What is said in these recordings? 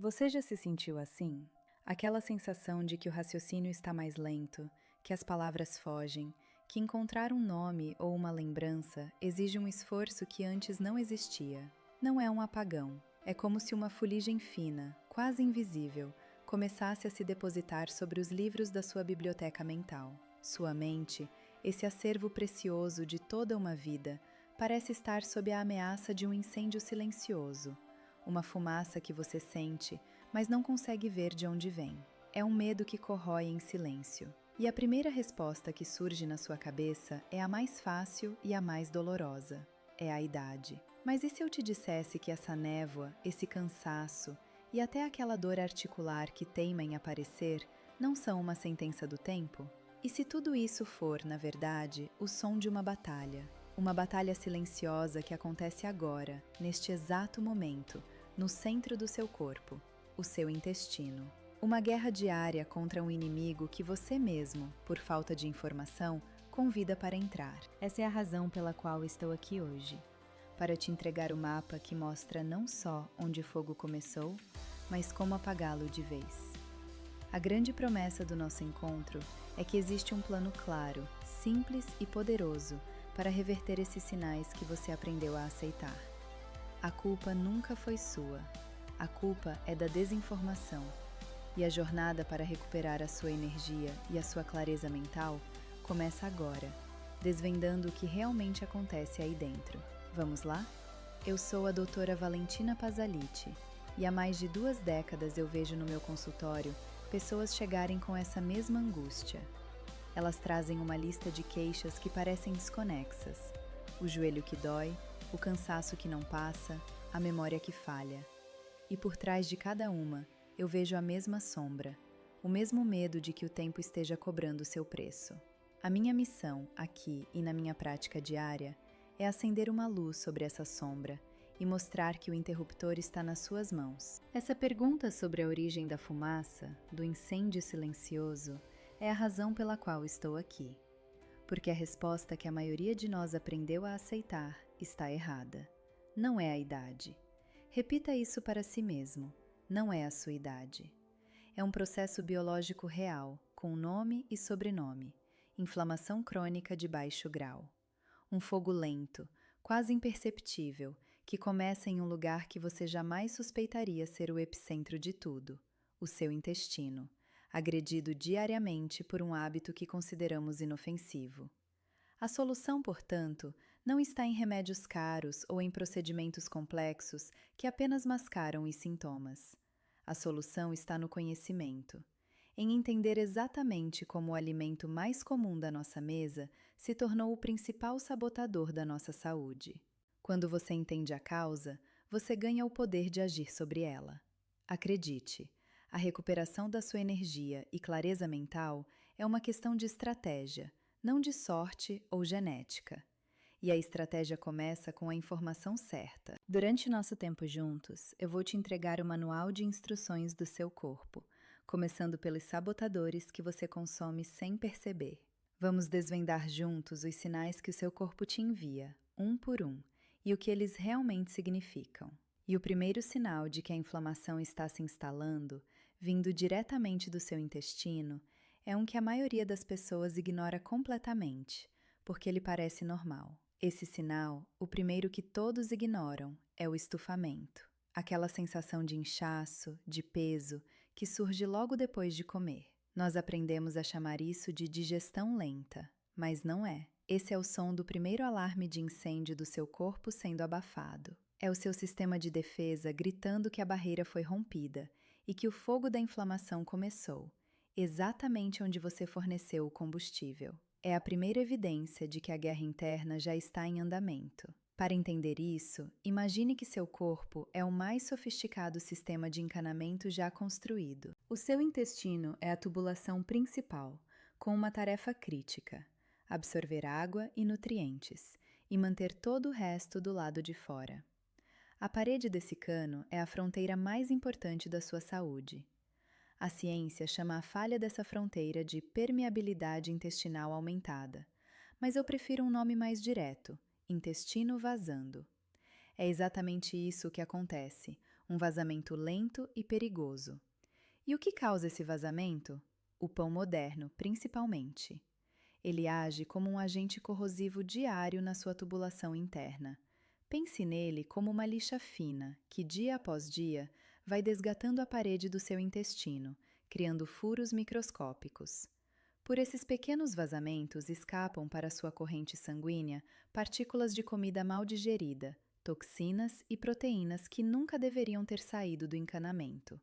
Você já se sentiu assim? Aquela sensação de que o raciocínio está mais lento, que as palavras fogem, que encontrar um nome ou uma lembrança exige um esforço que antes não existia. Não é um apagão, é como se uma fuligem fina, quase invisível, começasse a se depositar sobre os livros da sua biblioteca mental. Sua mente, esse acervo precioso de toda uma vida, parece estar sob a ameaça de um incêndio silencioso. Uma fumaça que você sente, mas não consegue ver de onde vem. É um medo que corrói em silêncio. E a primeira resposta que surge na sua cabeça é a mais fácil e a mais dolorosa. É a idade. Mas e se eu te dissesse que essa névoa, esse cansaço e até aquela dor articular que teima em aparecer não são uma sentença do tempo? E se tudo isso for, na verdade, o som de uma batalha? Uma batalha silenciosa que acontece agora, neste exato momento, no centro do seu corpo, o seu intestino. Uma guerra diária contra um inimigo que você mesmo, por falta de informação, convida para entrar. Essa é a razão pela qual estou aqui hoje. Para te entregar o mapa que mostra não só onde o fogo começou, mas como apagá-lo de vez. A grande promessa do nosso encontro é que existe um plano claro, simples e poderoso para reverter esses sinais que você aprendeu a aceitar. A culpa nunca foi sua. A culpa é da desinformação. E a jornada para recuperar a sua energia e a sua clareza mental começa agora, desvendando o que realmente acontece aí dentro. Vamos lá? Eu sou a doutora Valentina Pazzaliti e há mais de 2 décadas eu vejo no meu consultório pessoas chegarem com essa mesma angústia. Elas trazem uma lista de queixas que parecem desconexas. O joelho que dói, o cansaço que não passa, a memória que falha. E por trás de cada uma, eu vejo a mesma sombra, o mesmo medo de que o tempo esteja cobrando seu preço. A minha missão, aqui e na minha prática diária, é acender uma luz sobre essa sombra e mostrar que o interruptor está nas suas mãos. Essa pergunta sobre a origem da fumaça, do incêndio silencioso, é a razão pela qual estou aqui. Porque a resposta que a maioria de nós aprendeu a aceitar está errada. Não é a idade. Repita isso para si mesmo. Não é a sua idade. É um processo biológico real, com nome e sobrenome. Inflamação crônica de baixo grau. Um fogo lento, quase imperceptível, que começa em um lugar que você jamais suspeitaria ser o epicentro de tudo, o seu intestino, agredido diariamente por um hábito que consideramos inofensivo. A solução, portanto, não está em remédios caros ou em procedimentos complexos que apenas mascaram os sintomas. A solução está no conhecimento, em entender exatamente como o alimento mais comum da nossa mesa se tornou o principal sabotador da nossa saúde. Quando você entende a causa, você ganha o poder de agir sobre ela. Acredite, a recuperação da sua energia e clareza mental é uma questão de estratégia, não de sorte ou genética. E a estratégia começa com a informação certa. Durante nosso tempo juntos, eu vou te entregar o manual de instruções do seu corpo, começando pelos sabotadores que você consome sem perceber. Vamos desvendar juntos os sinais que o seu corpo te envia, um por um, e o que eles realmente significam. E o primeiro sinal de que a inflamação está se instalando, vindo diretamente do seu intestino, é um que a maioria das pessoas ignora completamente, porque ele parece normal. Esse sinal, o primeiro que todos ignoram, é o estufamento. Aquela sensação de inchaço, de peso, que surge logo depois de comer. Nós aprendemos a chamar isso de digestão lenta, mas não é. Esse é o som do primeiro alarme de incêndio do seu corpo sendo abafado. É o seu sistema de defesa gritando que a barreira foi rompida e que o fogo da inflamação começou, exatamente onde você forneceu o combustível. É a primeira evidência de que a guerra interna já está em andamento. Para entender isso, imagine que seu corpo é o mais sofisticado sistema de encanamento já construído. O seu intestino é a tubulação principal, com uma tarefa crítica: absorver água e nutrientes, e manter todo o resto do lado de fora. A parede desse cano é a fronteira mais importante da sua saúde. A ciência chama a falha dessa fronteira de permeabilidade intestinal aumentada, mas eu prefiro um nome mais direto: intestino vazando. É exatamente isso que acontece, um vazamento lento e perigoso. E o que causa esse vazamento? O pão moderno, principalmente. Ele age como um agente corrosivo diário na sua tubulação interna. Pense nele como uma lixa fina que, dia após dia, vai desgatando a parede do seu intestino, criando furos microscópicos. Por esses pequenos vazamentos escapam para sua corrente sanguínea partículas de comida mal digerida, toxinas e proteínas que nunca deveriam ter saído do encanamento.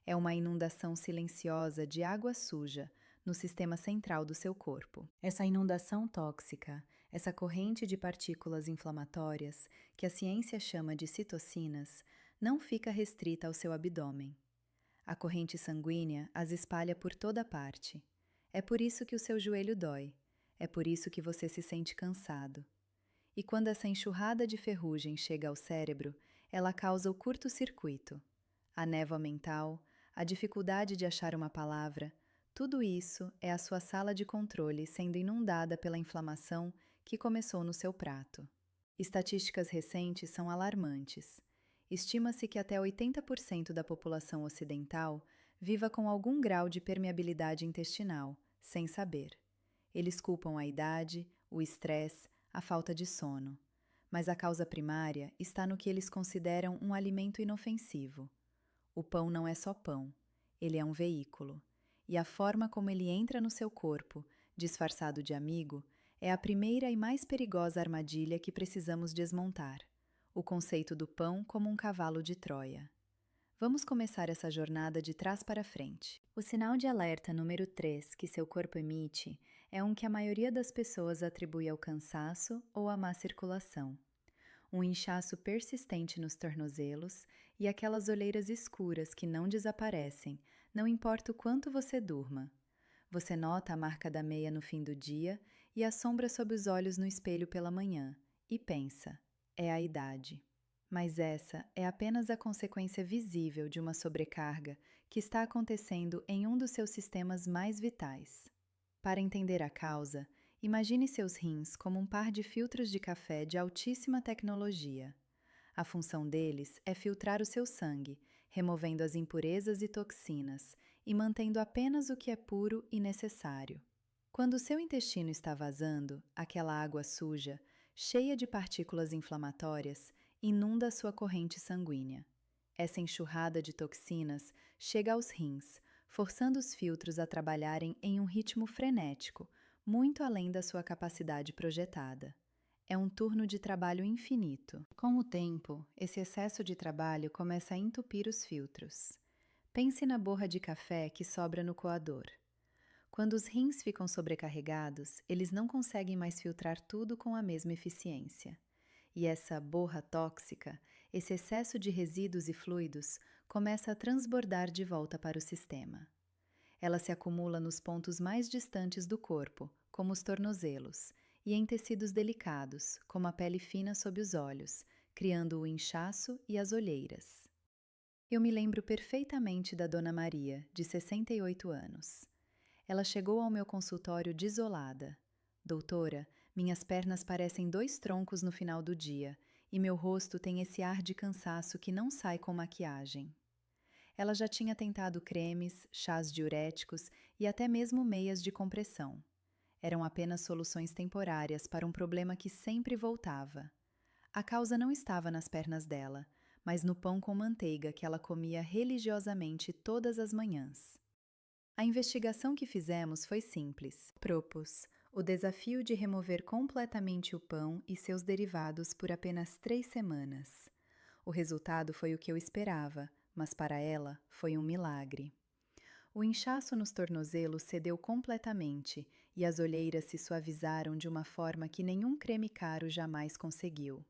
É uma inundação silenciosa de água suja no sistema central do seu corpo. Essa inundação tóxica, essa corrente de partículas inflamatórias, que a ciência chama de citocinas, não fica restrita ao seu abdômen. A corrente sanguínea as espalha por toda parte. É por isso que o seu joelho dói. É por isso que você se sente cansado. E quando essa enxurrada de ferrugem chega ao cérebro, ela causa o curto-circuito. A névoa mental, a dificuldade de achar uma palavra, tudo isso é a sua sala de controle sendo inundada pela inflamação que começou no seu prato. Estatísticas recentes são alarmantes. Estima-se que até 80% da população ocidental viva com algum grau de permeabilidade intestinal, sem saber. Eles culpam a idade, o estresse, a falta de sono. Mas a causa primária está no que eles consideram um alimento inofensivo. O pão não é só pão, ele é um veículo. E a forma como ele entra no seu corpo, disfarçado de amigo, é a primeira e mais perigosa armadilha que precisamos desmontar. O conceito do pão como um cavalo de Troia. Vamos começar essa jornada de trás para frente. O sinal de alerta número 3 que seu corpo emite é um que a maioria das pessoas atribui ao cansaço ou à má circulação. Um inchaço persistente nos tornozelos e aquelas olheiras escuras que não desaparecem, não importa o quanto você durma. Você nota a marca da meia no fim do dia e a sombra sob os olhos no espelho pela manhã, e pensa, é a idade. Mas essa é apenas a consequência visível de uma sobrecarga que está acontecendo em um dos seus sistemas mais vitais. Para entender a causa, imagine seus rins como um par de filtros de café de altíssima tecnologia. A função deles é filtrar o seu sangue, removendo as impurezas e toxinas e mantendo apenas o que é puro e necessário. Quando o seu intestino está vazando, aquela água suja, cheia de partículas inflamatórias, inunda a sua corrente sanguínea. Essa enxurrada de toxinas chega aos rins, forçando os filtros a trabalharem em um ritmo frenético, muito além da sua capacidade projetada. É um turno de trabalho infinito. Com o tempo, esse excesso de trabalho começa a entupir os filtros. Pense na borra de café que sobra no coador. Quando os rins ficam sobrecarregados, eles não conseguem mais filtrar tudo com a mesma eficiência. E essa borra tóxica, esse excesso de resíduos e fluidos, começa a transbordar de volta para o sistema. Ela se acumula nos pontos mais distantes do corpo, como os tornozelos, e em tecidos delicados, como a pele fina sob os olhos, criando o inchaço e as olheiras. Eu me lembro perfeitamente da Dona Maria, de 68 anos. Ela chegou ao meu consultório desolada. Doutora, minhas pernas parecem 2 troncos no final do dia, e meu rosto tem esse ar de cansaço que não sai com maquiagem. Ela já tinha tentado cremes, chás diuréticos e até mesmo meias de compressão. Eram apenas soluções temporárias para um problema que sempre voltava. A causa não estava nas pernas dela, mas no pão com manteiga que ela comia religiosamente todas as manhãs. A investigação que fizemos foi simples. Propus o desafio de remover completamente o pão e seus derivados por apenas 3 semanas. O resultado foi o que eu esperava, mas para ela foi um milagre. O inchaço nos tornozelos cedeu completamente e as olheiras se suavizaram de uma forma que nenhum creme caro jamais conseguiu.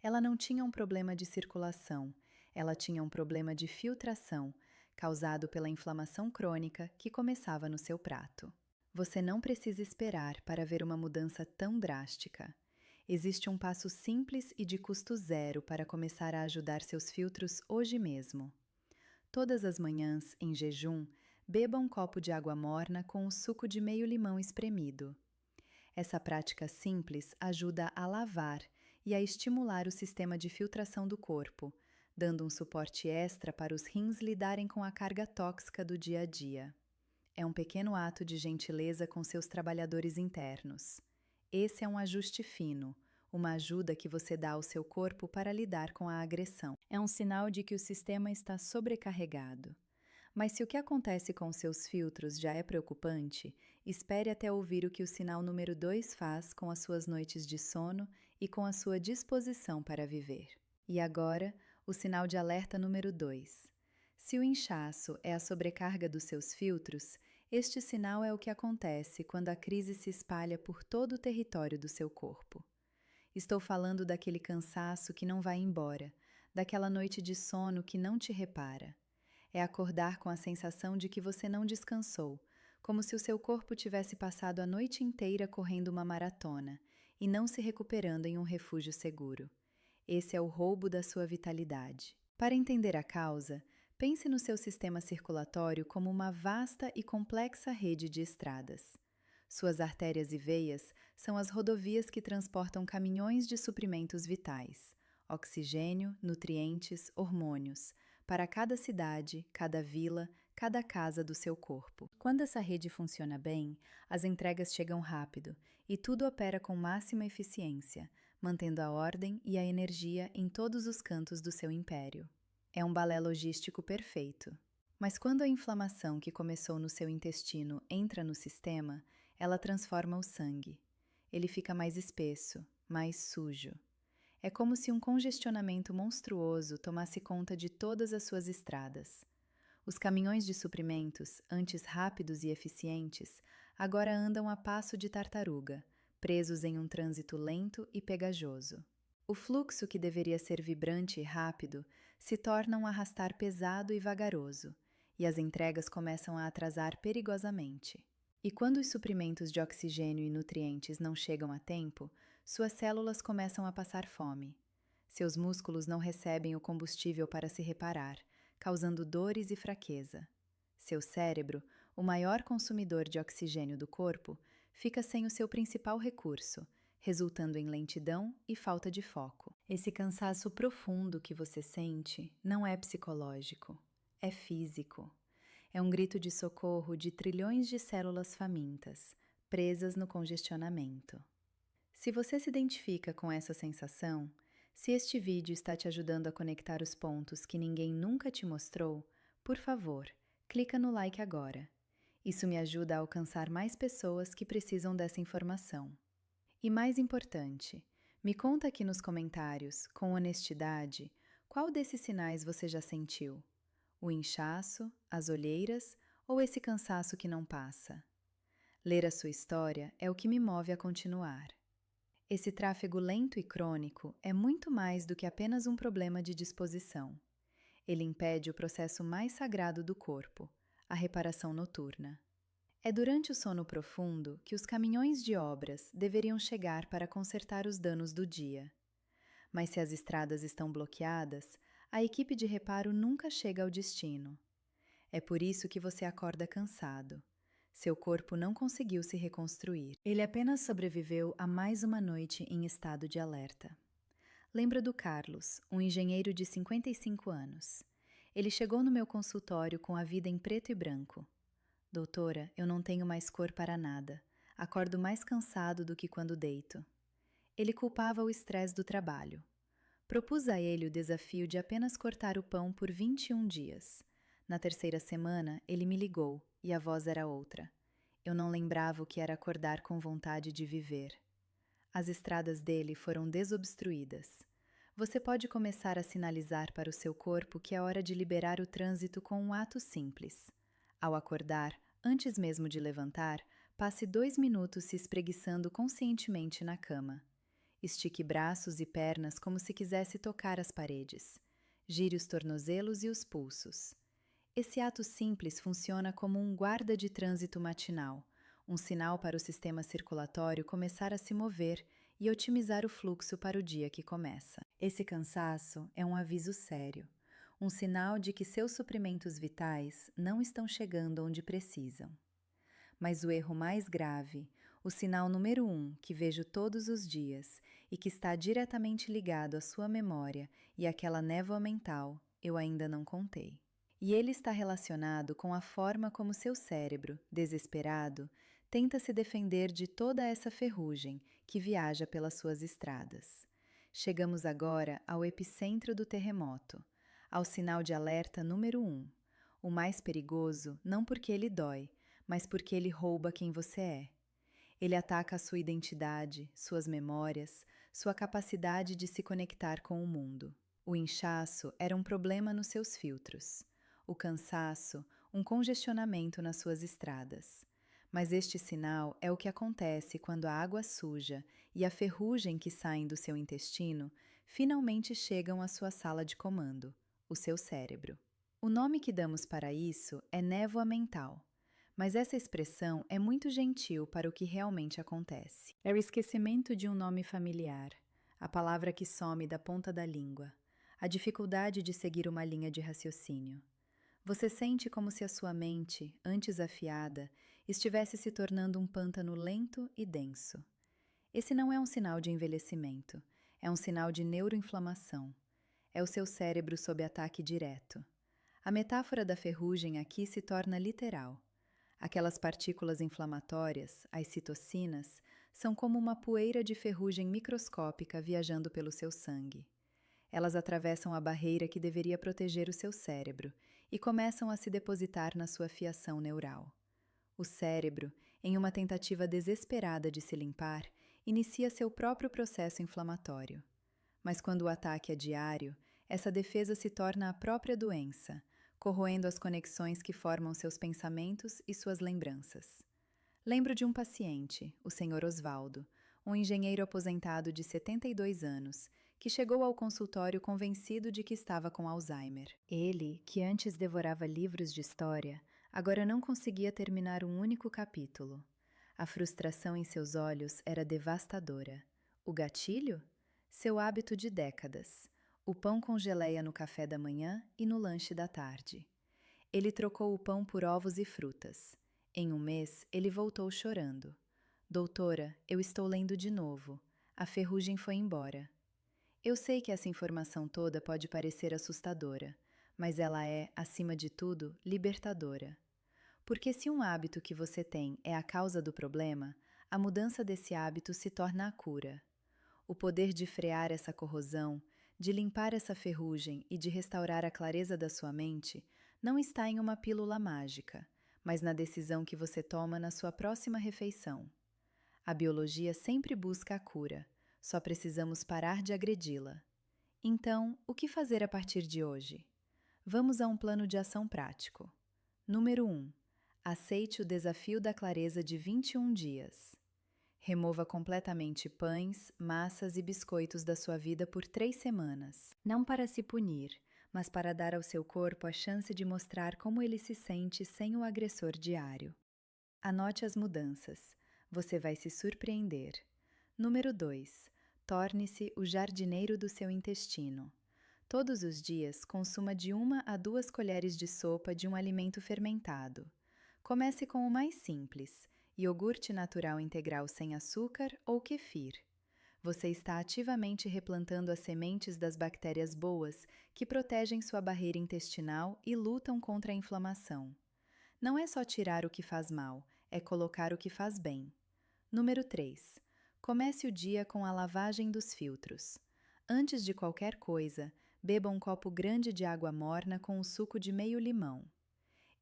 Ela não tinha um problema de circulação, ela tinha um problema de filtração, causado pela inflamação crônica que começava no seu prato. Você não precisa esperar para ver uma mudança tão drástica. Existe um passo simples e de custo zero para começar a ajudar seus filtros hoje mesmo. Todas as manhãs, em jejum, beba um copo de água morna com o suco de meio limão espremido. Essa prática simples ajuda a lavar e a estimular o sistema de filtração do corpo, dando um suporte extra para os rins lidarem com a carga tóxica do dia a dia. É um pequeno ato de gentileza com seus trabalhadores internos. Esse é um ajuste fino, uma ajuda que você dá ao seu corpo para lidar com a agressão. É um sinal de que o sistema está sobrecarregado. Mas se o que acontece com seus filtros já é preocupante, espere até ouvir o que o sinal número 2 faz com as suas noites de sono e com a sua disposição para viver. E agora, o sinal de alerta número 2. Se o inchaço é a sobrecarga dos seus filtros, este sinal é o que acontece quando a crise se espalha por todo o território do seu corpo. Estou falando daquele cansaço que não vai embora, daquela noite de sono que não te repara. É acordar com a sensação de que você não descansou, como se o seu corpo tivesse passado a noite inteira correndo uma maratona e não se recuperando em um refúgio seguro. Esse é o roubo da sua vitalidade. Para entender a causa, pense no seu sistema circulatório como uma vasta e complexa rede de estradas. Suas artérias e veias são as rodovias que transportam caminhões de suprimentos vitais, oxigênio, nutrientes, hormônios, para cada cidade, cada vila, cada casa do seu corpo. Quando essa rede funciona bem, as entregas chegam rápido e tudo opera com máxima eficiência, mantendo a ordem e a energia em todos os cantos do seu império. É um balé logístico perfeito. Mas quando a inflamação que começou no seu intestino entra no sistema, ela transforma o sangue. Ele fica mais espesso, mais sujo. É como se um congestionamento monstruoso tomasse conta de todas as suas estradas. Os caminhões de suprimentos, antes rápidos e eficientes, agora andam a passo de tartaruga, presos em um trânsito lento e pegajoso. O fluxo, que deveria ser vibrante e rápido, se torna um arrastar pesado e vagaroso, e as entregas começam a atrasar perigosamente. E quando os suprimentos de oxigênio e nutrientes não chegam a tempo, suas células começam a passar fome. Seus músculos não recebem o combustível para se reparar, causando dores e fraqueza. Seu cérebro, o maior consumidor de oxigênio do corpo, fica sem o seu principal recurso, resultando em lentidão e falta de foco. Esse cansaço profundo que você sente não é psicológico, é físico. É um grito de socorro de trilhões de células famintas, presas no congestionamento. Se você se identifica com essa sensação, se este vídeo está te ajudando a conectar os pontos que ninguém nunca te mostrou, por favor, clica no like agora. Isso me ajuda a alcançar mais pessoas que precisam dessa informação. E mais importante, me conta aqui nos comentários, com honestidade, qual desses sinais você já sentiu? O inchaço, as olheiras ou esse cansaço que não passa? Ler a sua história é o que me move a continuar. Esse tráfego lento e crônico é muito mais do que apenas um problema de disposição. Ele impede o processo mais sagrado do corpo, a reparação noturna. É durante o sono profundo que os caminhões de obras deveriam chegar para consertar os danos do dia. Mas se as estradas estão bloqueadas, a equipe de reparo nunca chega ao destino. É por isso que você acorda cansado. Seu corpo não conseguiu se reconstruir. Ele apenas sobreviveu a mais uma noite em estado de alerta. Lembra do Carlos, um engenheiro de 55 anos. Ele chegou no meu consultório com a vida em preto e branco. Doutora, eu não tenho mais cor para nada. Acordo mais cansado do que quando deito. Ele culpava o estresse do trabalho. Propus a ele o desafio de apenas cortar o pão por 21 dias. Na terceira semana, ele me ligou, e a voz era outra. Eu não lembrava o que era acordar com vontade de viver. As estradas dele foram desobstruídas. Você pode começar a sinalizar para o seu corpo que é hora de liberar o trânsito com um ato simples. Ao acordar, antes mesmo de levantar, passe 2 minutos se espreguiçando conscientemente na cama. Estique braços e pernas como se quisesse tocar as paredes. Gire os tornozelos e os pulsos. Esse ato simples funciona como um guarda de trânsito matinal, um sinal para o sistema circulatório começar a se mover e otimizar o fluxo para o dia que começa. Esse cansaço é um aviso sério, um sinal de que seus suprimentos vitais não estão chegando onde precisam. Mas o erro mais grave, O sinal número 1, que vejo todos os dias e que está diretamente ligado à sua memória e àquela névoa mental, eu ainda não contei. E ele está relacionado com a forma como seu cérebro, desesperado, tenta se defender de toda essa ferrugem que viaja pelas suas estradas. Chegamos agora ao epicentro do terremoto, ao sinal de alerta número 1. O mais perigoso não porque ele dói, mas porque ele rouba quem você é. Ele ataca a sua identidade, suas memórias, sua capacidade de se conectar com o mundo. O inchaço era um problema nos seus filtros. O cansaço, um congestionamento nas suas estradas. Mas este sinal é o que acontece quando a água suja e a ferrugem que saem do seu intestino finalmente chegam à sua sala de comando, o seu cérebro. O nome que damos para isso é névoa mental. Mas essa expressão é muito gentil para o que realmente acontece. É o esquecimento de um nome familiar, a palavra que some da ponta da língua, a dificuldade de seguir uma linha de raciocínio. Você sente como se a sua mente, antes afiada, estivesse se tornando um pântano lento e denso. Esse não é um sinal de envelhecimento, é um sinal de neuroinflamação. É o seu cérebro sob ataque direto. A metáfora da ferrugem aqui se torna literal. Aquelas partículas inflamatórias, as citocinas, são como uma poeira de ferrugem microscópica viajando pelo seu sangue. Elas atravessam a barreira que deveria proteger o seu cérebro e começam a se depositar na sua fiação neural. O cérebro, em uma tentativa desesperada de se limpar, inicia seu próprio processo inflamatório. Mas quando o ataque é diário, essa defesa se torna a própria doença, corroendo as conexões que formam seus pensamentos e suas lembranças. Lembro de um paciente, o Sr. Osvaldo, um engenheiro aposentado de 72 anos, que chegou ao consultório convencido de que estava com Alzheimer. Ele, que antes devorava livros de história, agora não conseguia terminar um único capítulo. A frustração em seus olhos era devastadora. O gatilho? Seu hábito de décadas. O pão com geleia no café da manhã e no lanche da tarde. Ele trocou o pão por ovos e frutas. Em um mês, ele voltou chorando. Doutora, eu estou lendo de novo. A ferrugem foi embora. Eu sei que essa informação toda pode parecer assustadora, mas ela é, acima de tudo, libertadora. Porque se um hábito que você tem é a causa do problema, a mudança desse hábito se torna a cura. O poder de frear essa corrosão, de limpar essa ferrugem e de restaurar a clareza da sua mente não está em uma pílula mágica, mas na decisão que você toma na sua próxima refeição. A biologia sempre busca a cura, só precisamos parar de agredi-la. Então, o que fazer a partir de hoje? Vamos a um plano de ação prático. Número 1. Aceite o desafio da clareza de 21 dias. Remova completamente pães, massas e biscoitos da sua vida por 3 semanas. Não para se punir, mas para dar ao seu corpo a chance de mostrar como ele se sente sem o agressor diário. Anote as mudanças. Você vai se surpreender. Número 2. Torne-se o jardineiro do seu intestino. Todos os dias, consuma de 1 a 2 colheres de sopa de um alimento fermentado. Comece com o mais simples, iogurte natural integral sem açúcar ou kefir. Você está ativamente replantando as sementes das bactérias boas que protegem sua barreira intestinal e lutam contra a inflamação. Não é só tirar o que faz mal, é colocar o que faz bem. Número 3. Comece o dia com a lavagem dos filtros. Antes de qualquer coisa, beba um copo grande de água morna com o suco de meio limão.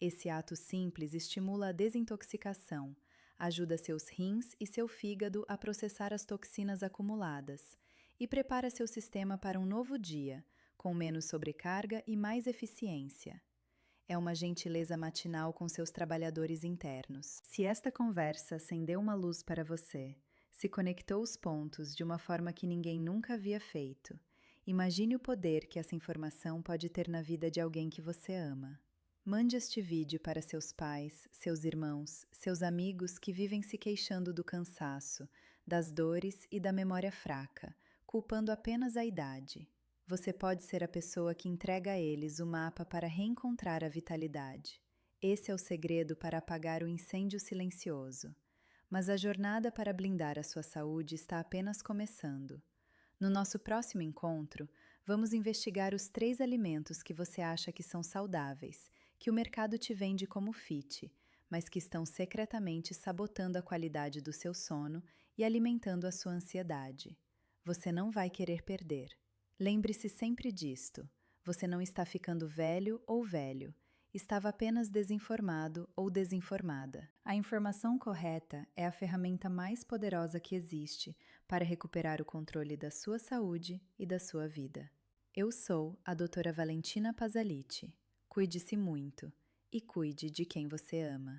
Esse ato simples estimula a desintoxicação, ajuda seus rins e seu fígado a processar as toxinas acumuladas e prepara seu sistema para um novo dia, com menos sobrecarga e mais eficiência. É uma gentileza matinal com seus trabalhadores internos. Se esta conversa acendeu uma luz para você, se conectou os pontos de uma forma que ninguém nunca havia feito, imagine o poder que essa informação pode ter na vida de alguém que você ama. Mande este vídeo para seus pais, seus irmãos, seus amigos que vivem se queixando do cansaço, das dores e da memória fraca, culpando apenas a idade. Você pode ser a pessoa que entrega a eles o mapa para reencontrar a vitalidade. Esse é o segredo para apagar o incêndio silencioso. mas a jornada para blindar a sua saúde está apenas começando. No nosso próximo encontro, vamos investigar os 3 alimentos que você acha que são saudáveis, que o mercado te vende como fit, mas que estão secretamente sabotando a qualidade do seu sono e alimentando a sua ansiedade. Você não vai querer perder. Lembre-se sempre disto: você não está ficando velho ou velho, estava apenas desinformado ou desinformada. A informação correta é a ferramenta mais poderosa que existe para recuperar o controle da sua saúde e da sua vida. Eu sou a doutora Valentina Pazalitti. Cuide-se muito e cuide de quem você ama.